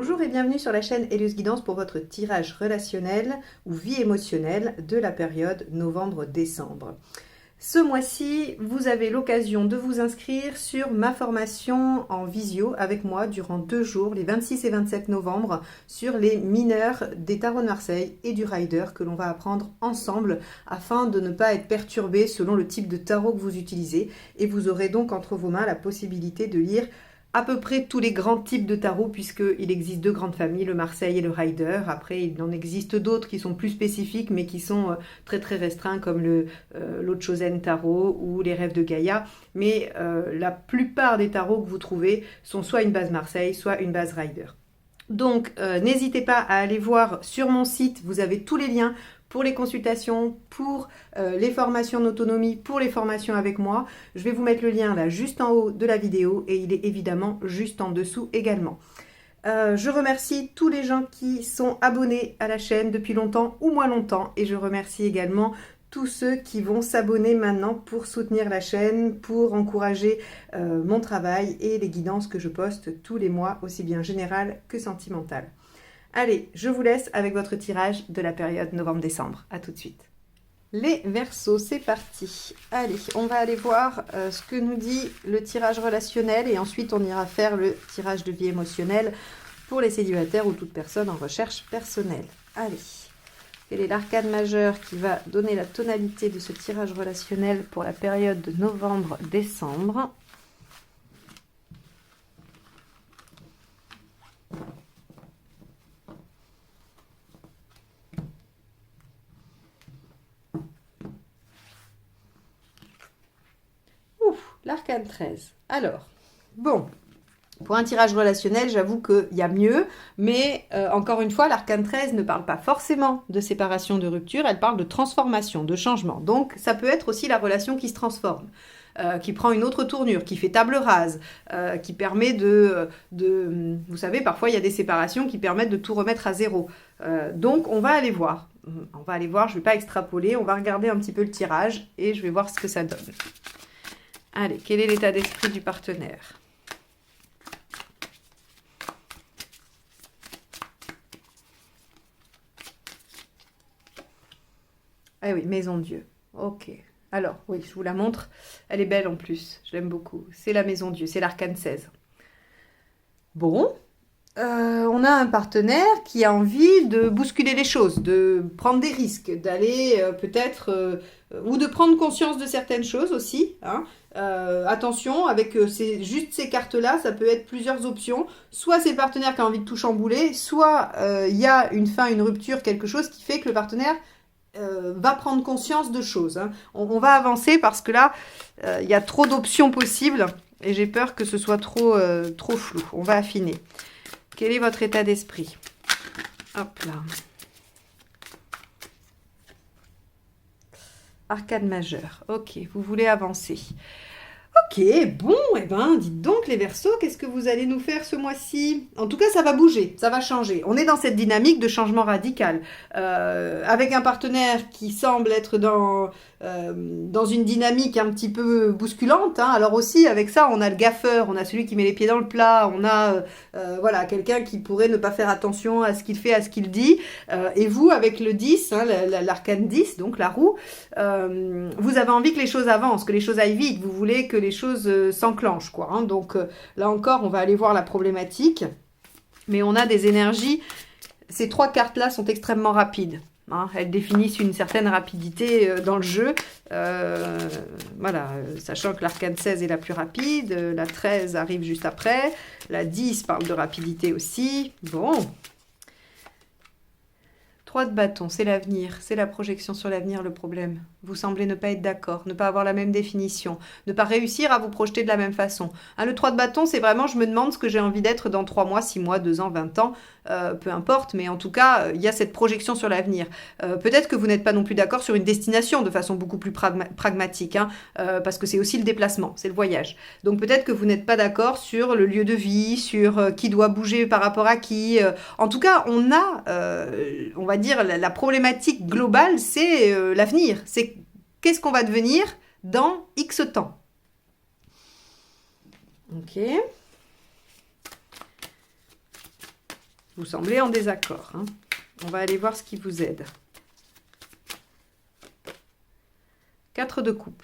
Bonjour et bienvenue sur la chaîne Hélios Guidance pour votre tirage relationnel ou vie émotionnelle de la période novembre-décembre. Ce mois-ci, vous avez l'occasion de vous inscrire sur ma formation en visio avec moi durant 2 jours, les 26 et 27 novembre, sur les mineurs des tarots de Marseille et du Rider que l'on va apprendre ensemble afin de ne pas être perturbé selon le type de tarot que vous utilisez. Et vous aurez donc entre vos mains la possibilité de lire à peu près tous les grands types de tarot, puisqu'il existe 2 grandes familles, le Marseille et le Rider. Après, il en existe d'autres qui sont plus spécifiques, mais qui sont très très restreints, comme l'Autre Chosen Tarot ou les Rêves de Gaïa. Mais la plupart des tarots que vous trouvez sont soit une base Marseille, soit une base Rider. Donc, n'hésitez pas à aller voir sur mon site, vous avez tous les liens pour les consultations, pour les formations d'autonomie, pour les formations avec moi. Je vais vous mettre le lien là juste en haut de la vidéo et il est évidemment juste en dessous également. Je remercie tous les gens qui sont abonnés à la chaîne depuis longtemps ou moins longtemps et je remercie également tous ceux qui vont s'abonner maintenant pour soutenir la chaîne, pour encourager mon travail et les guidances que je poste tous les mois, aussi bien générales que sentimentales. Allez, je vous laisse avec votre tirage de la période novembre-décembre. À tout de suite. Les Verseaux, c'est parti. Allez, on va aller voir ce que nous dit le tirage relationnel et ensuite on ira faire le tirage de vie émotionnelle pour les célibataires ou toute personne en recherche personnelle. Allez, quel est l'arcane majeur qui va donner la tonalité de ce tirage relationnel pour la période de novembre-décembre ? L'arcane 13. Alors, bon, pour un tirage relationnel, j'avoue qu'il y a mieux, mais encore une fois, l'arcane 13 ne parle pas forcément de séparation, de rupture, elle parle de transformation, de changement. Donc, ça peut être aussi la relation qui se transforme, qui prend une autre tournure, qui fait table rase, qui permet vous savez, parfois il y a des séparations qui permettent de tout remettre à zéro. Donc, on va aller voir. On va aller voir, je ne vais pas extrapoler, on va regarder un petit peu le tirage et je vais voir ce que ça donne. Allez, quel est l'état d'esprit du partenaire? Ah oui, Maison Dieu. Ok. Alors, oui, je vous la montre. Elle est belle en plus. Je l'aime beaucoup. C'est la Maison Dieu. C'est l'arcane 16. Bon. On a un partenaire qui a envie de bousculer les choses, de prendre des risques, d'aller peut-être... ou de prendre conscience de certaines choses aussi. Hein. Attention, avec juste ces cartes-là, ça peut être plusieurs options. Soit c'est le partenaire qui a envie de tout chambouler, soit il y a une fin, une rupture, quelque chose qui fait que le partenaire va prendre conscience de choses. Hein. On va avancer parce que là, il y a trop d'options possibles et j'ai peur que ce soit trop flou. On va affiner. Quel est votre état d'esprit? Hop là. Arcane majeur. Ok, vous voulez avancer. Ok, bon, eh ben, dites donc les Verseaux, qu'est-ce que vous allez nous faire ce mois-ci? En tout cas, ça va bouger, ça va changer. On est dans cette dynamique de changement radical. Avec un partenaire qui semble être dans une dynamique un petit peu bousculante. Hein. Alors aussi, avec ça, on a le gaffeur, on a celui qui met les pieds dans le plat, on a voilà, quelqu'un qui pourrait ne pas faire attention à ce qu'il fait, à ce qu'il dit. Et vous, avec le 10, hein, l'arcane 10, donc la roue, vous avez envie que les choses avancent, que les choses aillent vite. Vous voulez que les choses s'enclenchent, quoi. Hein. Donc là encore, on va aller voir la problématique. Mais on a des énergies. Ces 3 cartes-là sont extrêmement rapides. Hein. Elles définissent une certaine rapidité dans le jeu. Voilà, sachant que l'arcane 16 est la plus rapide. La 13 arrive juste après. La 10 parle de rapidité aussi. Bon. 3 de bâton, c'est l'avenir, c'est la projection sur l'avenir le problème. Vous semblez ne pas être d'accord, ne pas avoir la même définition, ne pas réussir à vous projeter de la même façon. Hein, le 3 de bâton, c'est vraiment, je me demande ce que j'ai envie d'être dans 3 mois, 6 mois, 2 ans, 20 ans, peu importe, mais en tout cas, il y a cette projection sur l'avenir. Peut-être que vous n'êtes pas non plus d'accord sur une destination de façon beaucoup plus pragmatique, hein, parce que c'est aussi le déplacement, c'est le voyage. Donc peut-être que vous n'êtes pas d'accord sur le lieu de vie, sur qui doit bouger par rapport à qui. En tout cas, on a, on va dire, la problématique globale, c'est l'avenir. C'est qu'est-ce qu'on va devenir dans X temps. Ok. Vous semblez en désaccord, hein. On va aller voir ce qui vous aide. 4 de coupe.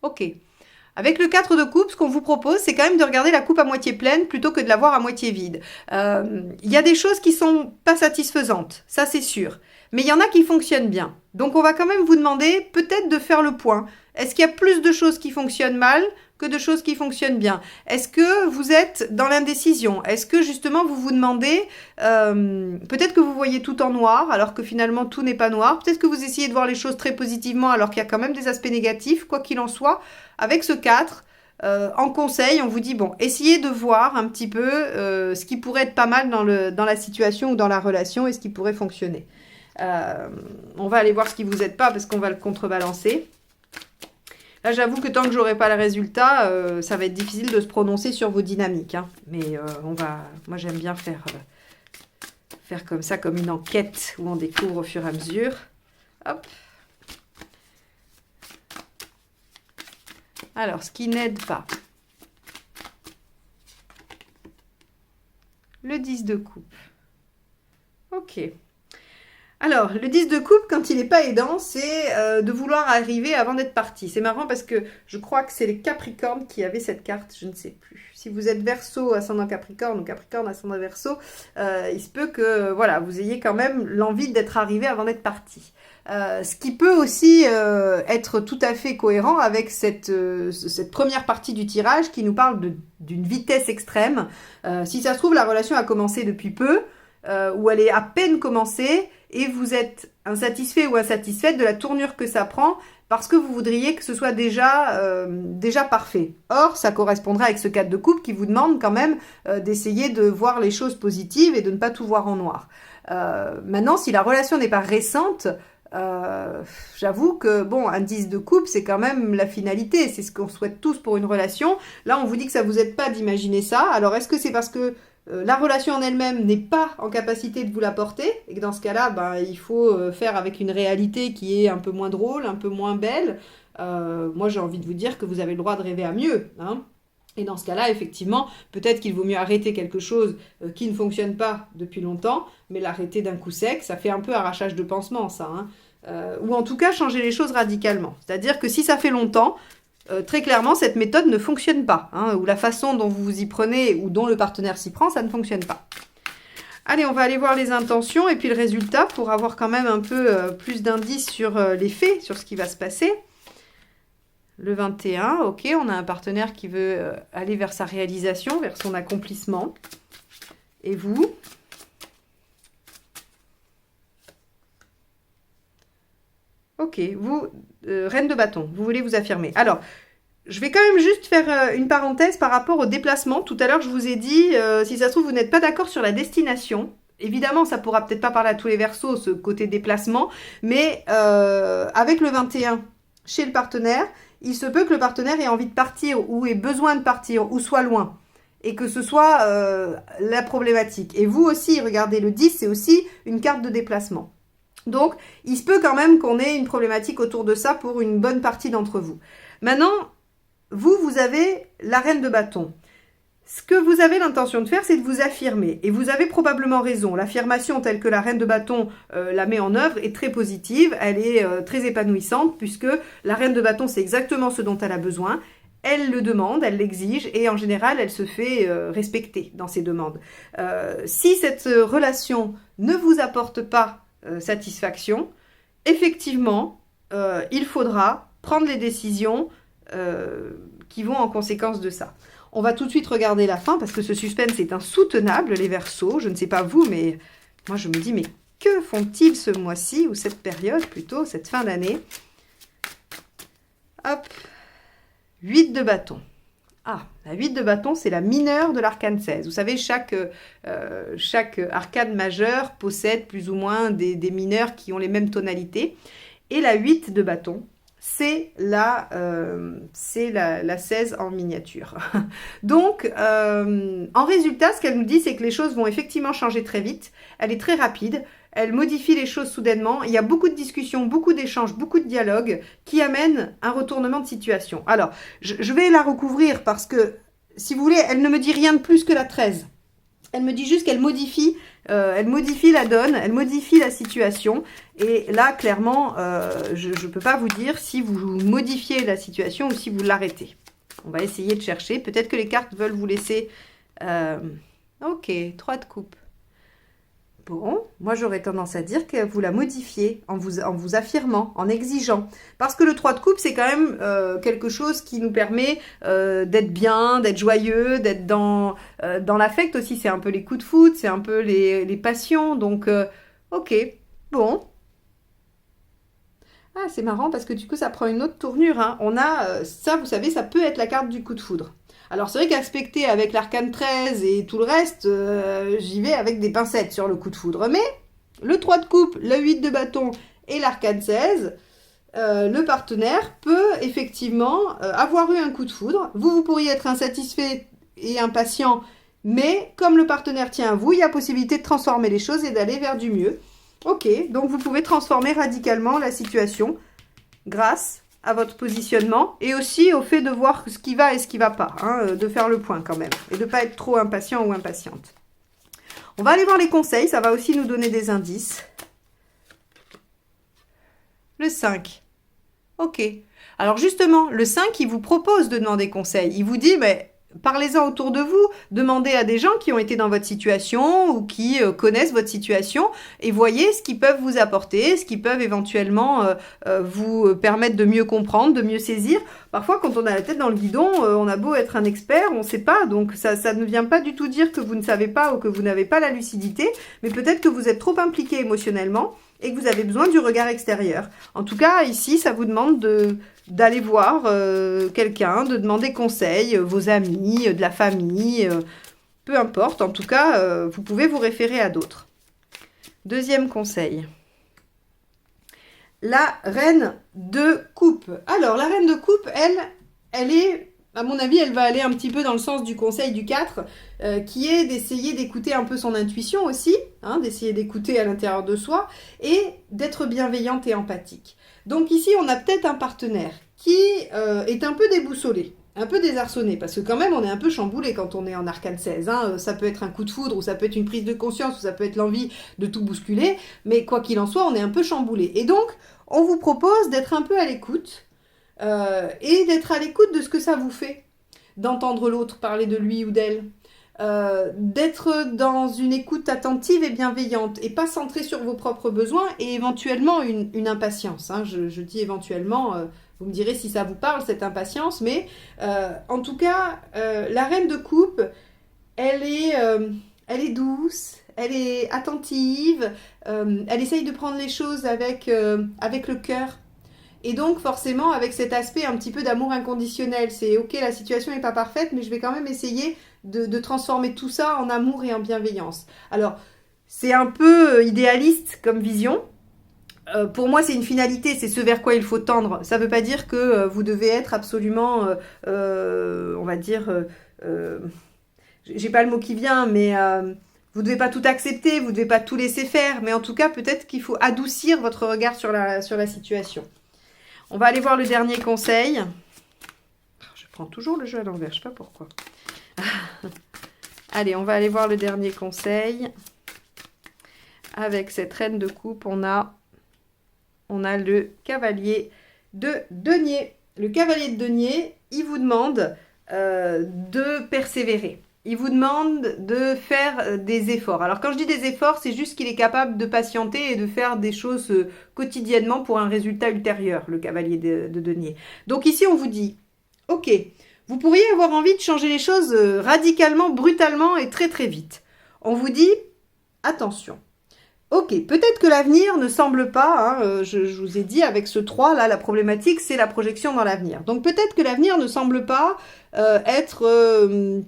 Ok. Avec le 4 de coupe, ce qu'on vous propose, c'est quand même de regarder la coupe à moitié pleine plutôt que de la voir à moitié vide. Il y a des choses qui sont pas satisfaisantes, ça c'est sûr. Mais il y en a qui fonctionnent bien. Donc on va quand même vous demander peut-être de faire le point. Est-ce qu'il y a plus de choses qui fonctionnent mal que de choses qui fonctionnent bien? Est-ce que vous êtes dans l'indécision? Est-ce que justement vous vous demandez, peut-être que vous voyez tout en noir alors que finalement tout n'est pas noir? Peut-être que vous essayez de voir les choses très positivement alors qu'il y a quand même des aspects négatifs. Quoi qu'il en soit, avec ce 4, en conseil, on vous dit, bon, essayez de voir un petit peu ce qui pourrait être pas mal dans la situation ou dans la relation et ce qui pourrait fonctionner. On va aller voir ce qui vous aide pas parce qu'on va le contrebalancer. Là, j'avoue que tant que j'aurai pas le résultat, ça va être difficile de se prononcer sur vos dynamiques, hein. Mais moi, j'aime bien faire comme ça, comme une enquête où on découvre au fur et à mesure. Hop. Alors, ce qui n'aide pas. Le 10 de coupe. Ok. Alors, le 10 de coupe, quand il n'est pas aidant, c'est de vouloir arriver avant d'être parti. C'est marrant parce que je crois que c'est les Capricornes qui avaient cette carte, je ne sais plus. Si vous êtes Verseau, ascendant Capricorne ou Capricorne, ascendant Verseau, il se peut que voilà, vous ayez quand même l'envie d'être arrivé avant d'être parti. Ce qui peut aussi être tout à fait cohérent avec cette première partie du tirage qui nous parle d'une vitesse extrême. Si ça se trouve, la relation a commencé depuis peu, ou elle est à peine commencée, et vous êtes insatisfait ou insatisfaite de la tournure que ça prend parce que vous voudriez que ce soit déjà parfait. Or, ça correspondrait avec ce 4 de coupe qui vous demande quand même d'essayer de voir les choses positives et de ne pas tout voir en noir. Maintenant, si la relation n'est pas récente, j'avoue que bon, un 10 de coupe, c'est quand même la finalité, c'est ce qu'on souhaite tous pour une relation. Là, on vous dit que ça vous aide pas d'imaginer ça. Alors, est-ce que c'est parce que la relation en elle-même n'est pas en capacité de vous l'apporter, et que dans ce cas-là, ben, il faut faire avec une réalité qui est un peu moins drôle, un peu moins belle. Moi, j'ai envie de vous dire que vous avez le droit de rêver à mieux, hein. Et dans ce cas-là, effectivement, peut-être qu'il vaut mieux arrêter quelque chose qui ne fonctionne pas depuis longtemps, mais l'arrêter d'un coup sec, ça fait un peu arrachage de pansement, ça, hein. Ou en tout cas, changer les choses radicalement. C'est-à-dire que si ça fait longtemps, très clairement, cette méthode ne fonctionne pas, hein, ou la façon dont vous vous y prenez ou dont le partenaire s'y prend, ça ne fonctionne pas. Allez, on va aller voir les intentions et puis le résultat pour avoir quand même un peu plus d'indices sur les faits, sur ce qui va se passer. Le 21, ok, on a un partenaire qui veut aller vers sa réalisation, vers son accomplissement. Et vous ? Ok, vous, reine de bâton, vous voulez vous affirmer. Alors, je vais quand même juste faire une parenthèse par rapport au déplacement. Tout à l'heure, je vous ai dit, si ça se trouve, vous n'êtes pas d'accord sur la destination. Évidemment, ça pourra peut-être pas parler à tous les Verseaux, ce côté déplacement, mais avec le 21, chez le partenaire, il se peut que le partenaire ait envie de partir ou ait besoin de partir ou soit loin. Et que ce soit la problématique. Et vous aussi, regardez, le 10, c'est aussi une carte de déplacement. Donc, il se peut quand même qu'on ait une problématique autour de ça pour une bonne partie d'entre vous. Maintenant, vous avez la reine de bâton. Ce que vous avez l'intention de faire, c'est de vous affirmer. Et vous avez probablement raison. L'affirmation telle que la reine de bâton la met en œuvre est très positive. Elle est très épanouissante puisque la reine de bâton, c'est exactement ce dont elle a besoin. Elle le demande, elle l'exige et en général, elle se fait respecter dans ses demandes. Si cette relation ne vous apporte pas satisfaction, effectivement, il faudra prendre les décisions qui vont en conséquence de ça. On va tout de suite regarder la fin parce que ce suspense est insoutenable, les Verseaux. Je ne sais pas vous, mais moi je me dis, mais que font-ils ce mois-ci ou cette période plutôt, cette fin d'année? Hop, 8 de bâton. Ah, la 8 de bâton, c'est la mineure de l'arcane 16. Vous savez, chaque arcane majeure possède plus ou moins des mineurs qui ont les mêmes tonalités. Et la 8 de bâton, c'est la 16 en miniature. Donc, en résultat, ce qu'elle nous dit, c'est que les choses vont effectivement changer très vite. Elle est très rapide. Elle modifie les choses soudainement. Il y a beaucoup de discussions, beaucoup d'échanges, beaucoup de dialogues qui amènent un retournement de situation. Alors, je vais la recouvrir parce que, si vous voulez, elle ne me dit rien de plus que la 13. Elle me dit juste qu'elle modifie la donne, elle modifie la situation. Et là, clairement, je ne peux pas vous dire si vous modifiez la situation ou si vous l'arrêtez. On va essayer de chercher. Peut-être que les cartes veulent vous laisser... Ok, 3 de coupe. Bon, moi j'aurais tendance à dire que vous la modifiez en vous affirmant, en exigeant. Parce que le 3 de coupe, c'est quand même quelque chose qui nous permet d'être bien, d'être joyeux, d'être dans l'affect aussi. C'est un peu les coups de foot, c'est un peu les passions. Donc, ok, bon. Ah, c'est marrant parce que du coup, ça prend une autre tournure. Hein. On a ça, vous savez, ça peut être la carte du coup de foudre. Alors, c'est vrai qu'aspecté avec l'arcane 13 et tout le reste, j'y vais avec des pincettes sur le coup de foudre. Mais le 3 de coupe, le 8 de bâton et l'arcane 16, le partenaire peut effectivement avoir eu un coup de foudre. Vous pourriez être insatisfait et impatient, mais comme le partenaire tient à vous, il y a possibilité de transformer les choses et d'aller vers du mieux. Ok, donc vous pouvez transformer radicalement la situation grâce à votre positionnement et aussi au fait de voir ce qui va et ce qui ne va pas, hein, de faire le point quand même et de ne pas être trop impatient ou impatiente. On va aller voir les conseils, ça va aussi nous donner des indices. Le 5. Ok. Alors justement, le 5, il vous propose de demander conseil. Il vous dit, mais parlez-en autour de vous, demandez à des gens qui ont été dans votre situation ou qui connaissent votre situation et voyez ce qu'ils peuvent vous apporter, ce qui peuvent éventuellement vous permettre de mieux comprendre, de mieux saisir. Parfois, quand on a la tête dans le guidon, on a beau être un expert, on ne sait pas. Donc, ça ne vient pas du tout dire que vous ne savez pas ou que vous n'avez pas la lucidité, mais peut-être que vous êtes trop impliqué émotionnellement et que vous avez besoin du regard extérieur. En tout cas, ici, ça vous demande d'aller voir quelqu'un, de demander conseil, vos amis, de la famille, peu importe. En tout cas, vous pouvez vous référer à d'autres. Deuxième conseil. La reine de coupe. Alors, la reine de coupe, elle est, à mon avis, elle va aller un petit peu dans le sens du conseil du 4, qui est d'essayer d'écouter un peu son intuition aussi, hein, d'essayer d'écouter à l'intérieur de soi et d'être bienveillante et empathique. Donc ici, on a peut-être un partenaire qui est un peu déboussolé, un peu désarçonné, parce que quand même, on est un peu chamboulé quand on est en arcane 16. Hein. Ça peut être un coup de foudre, ou ça peut être une prise de conscience, ou ça peut être l'envie de tout bousculer, mais quoi qu'il en soit, on est un peu chamboulé. Et donc, on vous propose d'être un peu à l'écoute, et d'être à l'écoute de ce que ça vous fait, d'entendre l'autre parler de lui ou d'elle, d'être dans une écoute attentive et bienveillante et pas centrée sur vos propres besoins et éventuellement une impatience. Hein. Je dis éventuellement, vous me direz si ça vous parle cette impatience, mais en tout cas, la reine de coupe, elle est douce, elle est attentive, elle essaye de prendre les choses avec le cœur. Et donc, forcément, avec cet aspect un petit peu d'amour inconditionnel, c'est ok, la situation n'est pas parfaite, mais je vais quand même essayer de transformer tout ça en amour et en bienveillance. Alors, c'est un peu idéaliste comme vision. Pour moi, c'est une finalité, c'est ce vers quoi il faut tendre. Ça ne veut pas dire que vous devez être absolument, on va dire, j'ai pas le mot qui vient, mais vous ne devez pas tout accepter, vous ne devez pas tout laisser faire, mais en tout cas, peut-être qu'il faut adoucir votre regard sur la situation. On va aller voir le dernier conseil. Je prends toujours le jeu à l'envers, je ne sais pas pourquoi. Allez, on va aller voir le dernier conseil. Avec cette reine de coupe, on a le cavalier de denier. Le cavalier de denier, il vous demande de persévérer. Il vous demande de faire des efforts. Alors, quand je dis des efforts, c'est juste qu'il est capable de patienter et de faire des choses quotidiennement pour un résultat ultérieur, le cavalier de denier. Donc ici, on vous dit, ok, vous pourriez avoir envie de changer les choses radicalement, brutalement et très très vite. On vous dit, attention. Ok, peut-être que l'avenir ne semble pas, hein, je vous ai dit avec ce 3, là, la problématique, c'est la projection dans l'avenir. Donc peut-être que l'avenir ne semble pas être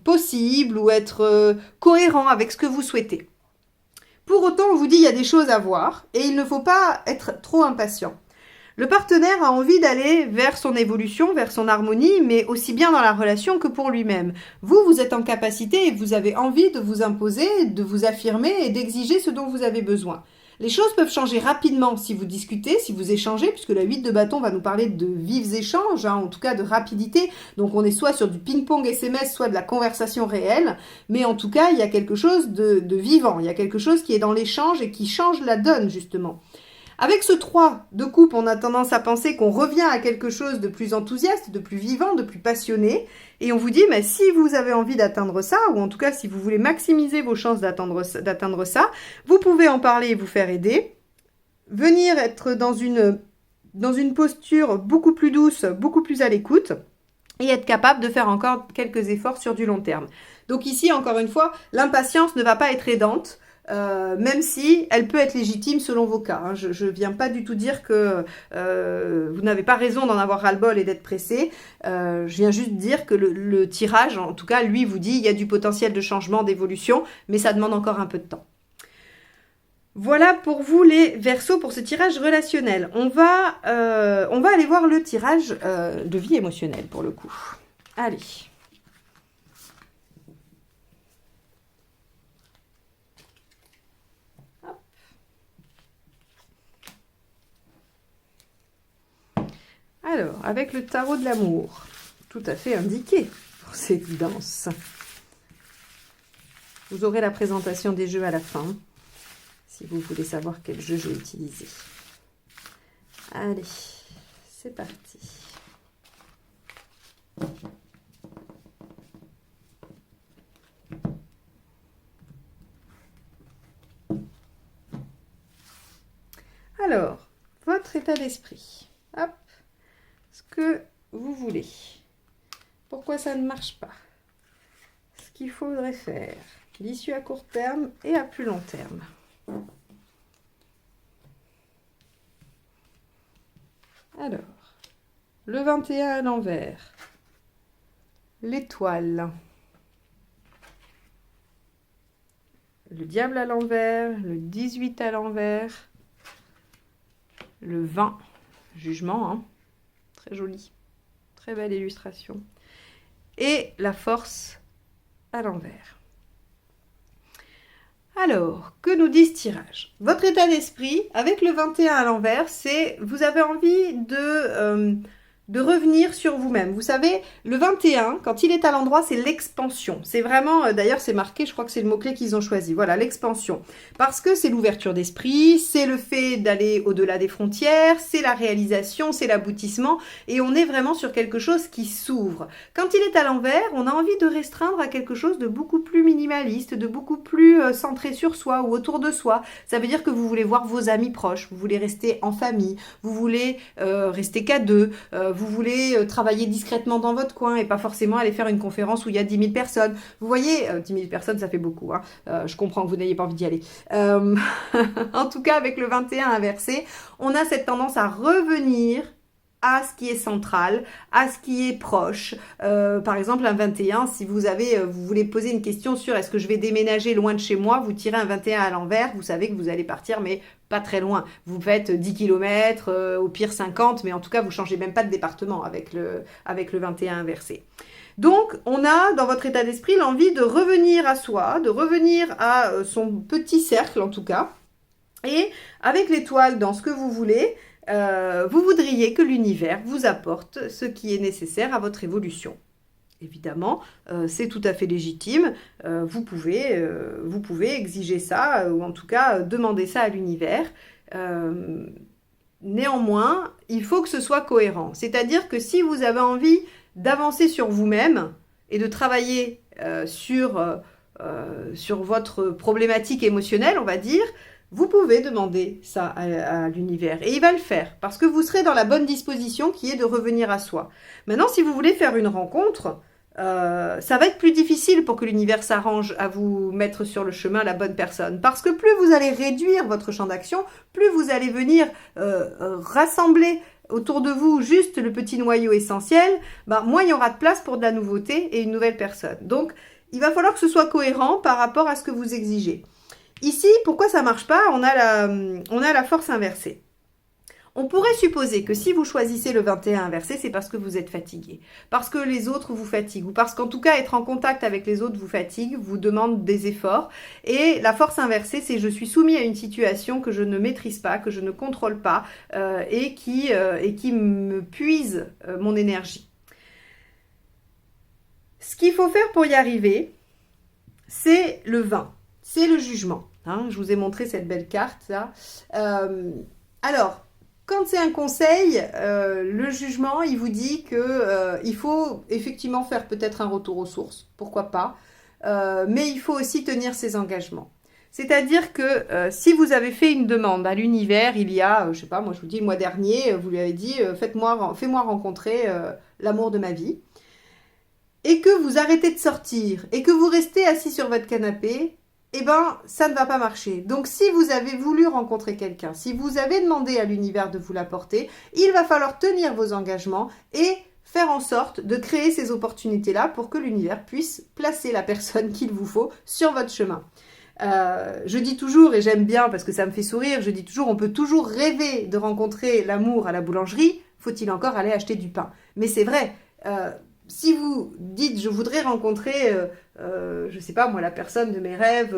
possible ou être cohérent avec ce que vous souhaitez. Pour autant, on vous dit il y a des choses à voir et il ne faut pas être trop impatient. Le partenaire a envie d'aller vers son évolution, vers son harmonie, mais aussi bien dans la relation que pour lui-même. Vous êtes en capacité et vous avez envie de vous imposer, de vous affirmer et d'exiger ce dont vous avez besoin. Les choses peuvent changer rapidement si vous discutez, si vous échangez, puisque la 8 de bâton va nous parler de vifs échanges, hein, en tout cas de rapidité. Donc on est soit sur du ping-pong SMS, soit de la conversation réelle, mais en tout cas il y a quelque chose de vivant, il y a quelque chose qui est dans l'échange et qui change la donne justement. Avec ce 3 de coupe, on a tendance à penser qu'on revient à quelque chose de plus enthousiaste, de plus vivant, de plus passionné. Et on vous dit, mais si vous avez envie d'atteindre ça, ou en tout cas si vous voulez maximiser vos chances d'atteindre ça, vous pouvez en parler et vous faire aider. Venir être dans une posture beaucoup plus douce, beaucoup plus à l'écoute. Et être capable de faire encore quelques efforts sur du long terme. Donc ici, encore une fois, l'impatience ne va pas être aidante. Même si elle peut être légitime selon vos cas. Hein. Je ne viens pas du tout dire que vous n'avez pas raison d'en avoir ras-le-bol et d'être pressé. Je viens juste dire que le tirage, en tout cas, lui vous dit il y a du potentiel de changement, d'évolution, mais ça demande encore un peu de temps. Voilà pour vous les Verseaux pour ce tirage relationnel. On va aller voir le tirage de vie émotionnelle pour le coup. Allez. Alors, avec le tarot de l'amour, tout à fait indiqué pour cette guidance. Vous aurez la présentation des jeux à la fin, si vous voulez savoir quel jeu j'ai utilisé. Allez, c'est parti. Alors, votre état d'esprit. Hop. Ce que vous voulez. Pourquoi ça ne marche pas? Ce qu'il faudrait faire. L'issue à court terme et à plus long terme. Alors, le 21 à l'envers. L'étoile. Le diable à l'envers. Le 18 à l'envers. Le 20. Jugement, hein. Très joli, très belle illustration. Et la force à l'envers. Alors, que nous dit ce tirage? Votre état d'esprit, avec le 21 à l'envers, c'est vous avez envie de revenir sur vous-même. Vous savez, le 21, quand il est à l'endroit, c'est l'expansion. C'est vraiment, d'ailleurs c'est marqué, je crois que c'est le mot-clé qu'ils ont choisi. Voilà, l'expansion. Parce que c'est l'ouverture d'esprit, c'est le fait d'aller au-delà des frontières, c'est la réalisation, c'est l'aboutissement. Et on est vraiment sur quelque chose qui s'ouvre. Quand il est à l'envers, on a envie de restreindre à quelque chose de beaucoup plus minimaliste, de beaucoup plus centré sur soi ou autour de soi. Ça veut dire que vous voulez voir vos amis proches, vous voulez rester en famille, vous voulez rester qu'à deux, vous voulez travailler discrètement dans votre coin et pas forcément aller faire une conférence où il y a 10 000 personnes. Vous voyez, 10 000 personnes, ça fait beaucoup. Hein. Je comprends que vous n'ayez pas envie d'y aller. En tout cas, avec le 21 inversé, on a cette tendance à revenir à ce qui est central, à ce qui est proche. Par exemple, un 21, si vous voulez poser une question sur est-ce que je vais déménager loin de chez moi, vous tirez un 21 à l'envers, vous savez que vous allez partir, mais pas très loin. Vous faites 10 km, au pire 50, mais en tout cas, vous ne changez même pas de département avec le 21 inversé. Donc, on a dans votre état d'esprit l'envie de revenir à soi, de revenir à son petit cercle en tout cas, et avec l'étoile dans ce que vous voulez, vous voudriez que l'univers vous apporte ce qui est nécessaire à votre évolution. Évidemment, c'est tout à fait légitime. Vous pouvez exiger ça, ou en tout cas demander ça à l'univers. Néanmoins, il faut que ce soit cohérent. C'est-à-dire que si vous avez envie d'avancer sur vous-même et de travailler sur votre problématique émotionnelle, on va dire, vous pouvez demander ça à l'univers et il va le faire parce que vous serez dans la bonne disposition qui est de revenir à soi. Maintenant, si vous voulez faire une rencontre, ça va être plus difficile pour que l'univers s'arrange à vous mettre sur le chemin la bonne personne parce que plus vous allez réduire votre champ d'action, plus vous allez venir rassembler autour de vous juste le petit noyau essentiel, moins il y aura de place pour de la nouveauté et une nouvelle personne. Donc, il va falloir que ce soit cohérent par rapport à ce que vous exigez. Ici, pourquoi ça ne marche pas? On a la force inversée. On pourrait supposer que si vous choisissez le 21 inversé, c'est parce que vous êtes fatigué, parce que les autres vous fatiguent, ou parce qu'en tout cas être en contact avec les autres vous fatigue, vous demande des efforts. Et la force inversée, c'est je suis soumis à une situation que je ne maîtrise pas, que je ne contrôle pas, et qui me puise mon énergie. Ce qu'il faut faire pour y arriver, c'est le 20, c'est le jugement. Hein, je vous ai montré cette belle carte là. Alors, quand c'est un conseil, le jugement, il vous dit que il faut effectivement faire peut-être un retour aux sources, pourquoi pas, mais il faut aussi tenir ses engagements. C'est-à-dire que si vous avez fait une demande à l'univers, il y a, je sais pas, moi je vous dis le mois dernier, vous lui avez dit fais-moi rencontrer l'amour de ma vie, et que vous arrêtez de sortir, et que vous restez assis sur votre canapé, eh ben, ça ne va pas marcher. Donc, si vous avez voulu rencontrer quelqu'un, si vous avez demandé à l'univers de vous l'apporter, il va falloir tenir vos engagements et faire en sorte de créer ces opportunités-là pour que l'univers puisse placer la personne qu'il vous faut sur votre chemin. Je dis toujours, et j'aime bien parce que ça me fait sourire, je dis toujours, on peut toujours rêver de rencontrer l'amour à la boulangerie, faut-il encore aller acheter du pain. Mais c'est vrai, si vous dites je voudrais rencontrer, je sais pas moi, la personne de mes rêves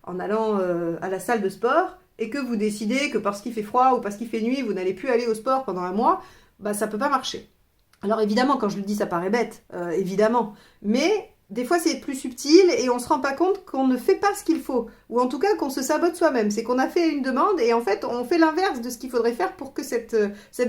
en allant à la salle de sport, et que vous décidez que parce qu'il fait froid ou parce qu'il fait nuit, vous n'allez plus aller au sport pendant un mois, bah ça peut pas marcher. Alors évidemment, quand je le dis, ça paraît bête, évidemment, mais des fois c'est plus subtil et on se rend pas compte qu'on ne fait pas ce qu'il faut, ou en tout cas qu'on se sabote soi-même. C'est qu'on a fait une demande et en fait on fait l'inverse de ce qu'il faudrait faire pour que cette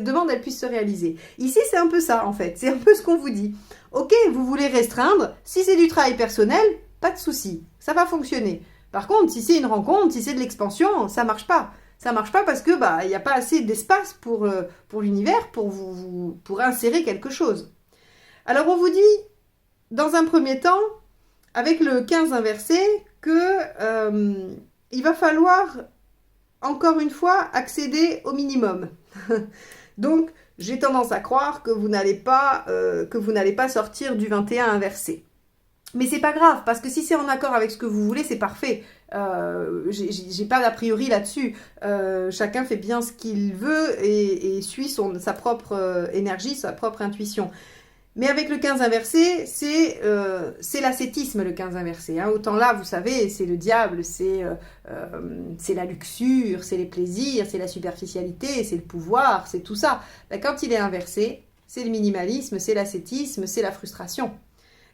demande elle puisse se réaliser. Ici c'est un peu ça en fait, c'est un peu ce qu'on vous dit. Ok, vous voulez restreindre, si c'est du travail personnel, pas de souci, ça va fonctionner. Par contre, si c'est une rencontre, si c'est de l'expansion, ça marche pas. Ça marche pas parce que il n'y a pas assez d'espace pour l'univers pour insérer quelque chose. Alors on vous dit dans un premier temps, avec le 15 inversé, que il va falloir, encore une fois, accéder au minimum. Donc, j'ai tendance à croire que vous n'allez pas sortir du 21 inversé. Mais c'est pas grave, parce que si c'est en accord avec ce que vous voulez, c'est parfait. J'ai pas d'a priori là-dessus. Chacun fait bien ce qu'il veut et suit sa propre énergie, sa propre intuition. Mais avec le 15 inversé, c'est l'ascétisme, le 15 inversé. Hein. Autant là, vous savez, c'est le diable, c'est la luxure, c'est les plaisirs, c'est la superficialité, c'est le pouvoir, c'est tout ça. Ben, quand il est inversé, c'est le minimalisme, c'est l'ascétisme, c'est la frustration.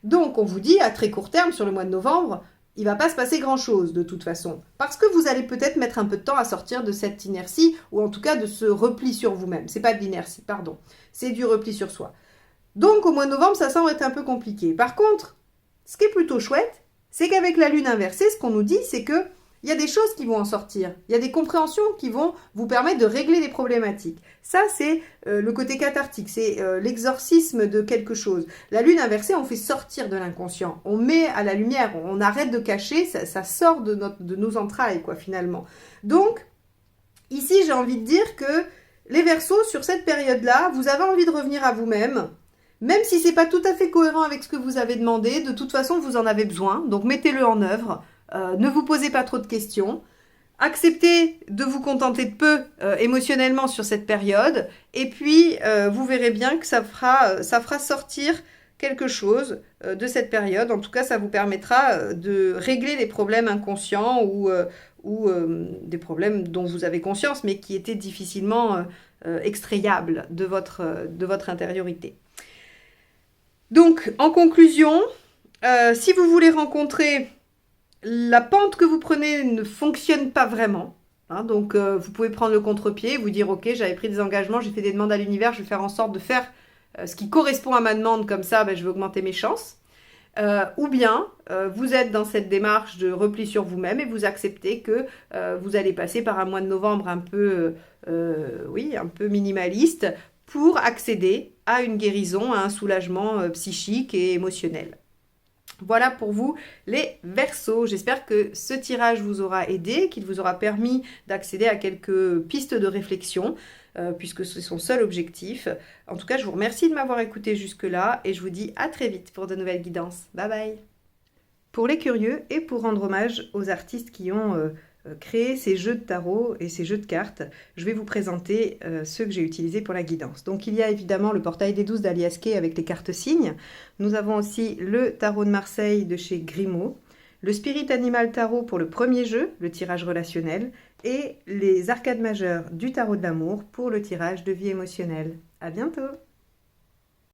Donc, on vous dit, à très court terme, sur le mois de novembre, il ne va pas se passer grand-chose de toute façon. Parce que vous allez peut-être mettre un peu de temps à sortir de cette inertie, ou en tout cas de ce repli sur vous-même. C'est pas de l'inertie, pardon. C'est du repli sur soi. Donc, au mois de novembre, ça semble être un peu compliqué. Par contre, ce qui est plutôt chouette, c'est qu'avec la lune inversée, ce qu'on nous dit, c'est que il y a des choses qui vont en sortir. Il y a des compréhensions qui vont vous permettre de régler les problématiques. Ça, c'est le côté cathartique, c'est l'exorcisme de quelque chose. La lune inversée, on fait sortir de l'inconscient. On met à la lumière, on arrête de cacher, ça sort de nos entrailles, quoi, finalement. Donc, ici, j'ai envie de dire que les Verseaux, sur cette période-là, vous avez envie de revenir à vous-même. Même si c'est pas tout à fait cohérent avec ce que vous avez demandé, de toute façon, vous en avez besoin. Donc, mettez-le en œuvre. Ne vous posez pas trop de questions. Acceptez de vous contenter de peu émotionnellement sur cette période. Et puis, vous verrez bien que ça fera sortir quelque chose de cette période. En tout cas, ça vous permettra de régler les problèmes inconscients ou des problèmes dont vous avez conscience, mais qui étaient difficilement extrayables de votre intériorité. Donc, en conclusion, si vous voulez rencontrer, la pente que vous prenez ne fonctionne pas vraiment. Hein, donc, vous pouvez prendre le contre-pied, vous dire « Ok, j'avais pris des engagements, j'ai fait des demandes à l'univers, je vais faire en sorte de faire ce qui correspond à ma demande, comme ça, je vais augmenter mes chances. » Ou bien, vous êtes dans cette démarche de repli sur vous-même et vous acceptez que vous allez passer par un mois de novembre un peu minimaliste pour accéder à une guérison, à un soulagement psychique et émotionnel. Voilà pour vous les Verseaux. J'espère que ce tirage vous aura aidé, qu'il vous aura permis d'accéder à quelques pistes de réflexion, puisque c'est son seul objectif. En tout cas, je vous remercie de m'avoir écouté jusque-là et je vous dis à très vite pour de nouvelles guidances. Bye bye. Pour les curieux et pour rendre hommage aux artistes qui ont créer ces jeux de tarot et ces jeux de cartes, je vais vous présenter ceux que j'ai utilisés pour la guidance. Donc il y a évidemment le portail des 12 d'Alias Kay avec les cartes signes. Nous avons aussi le tarot de Marseille de chez Grimaud, le Spirit Animal Tarot pour le premier jeu, le tirage relationnel, et les arcades majeures du tarot de l'amour pour le tirage de vie émotionnelle. À bientôt!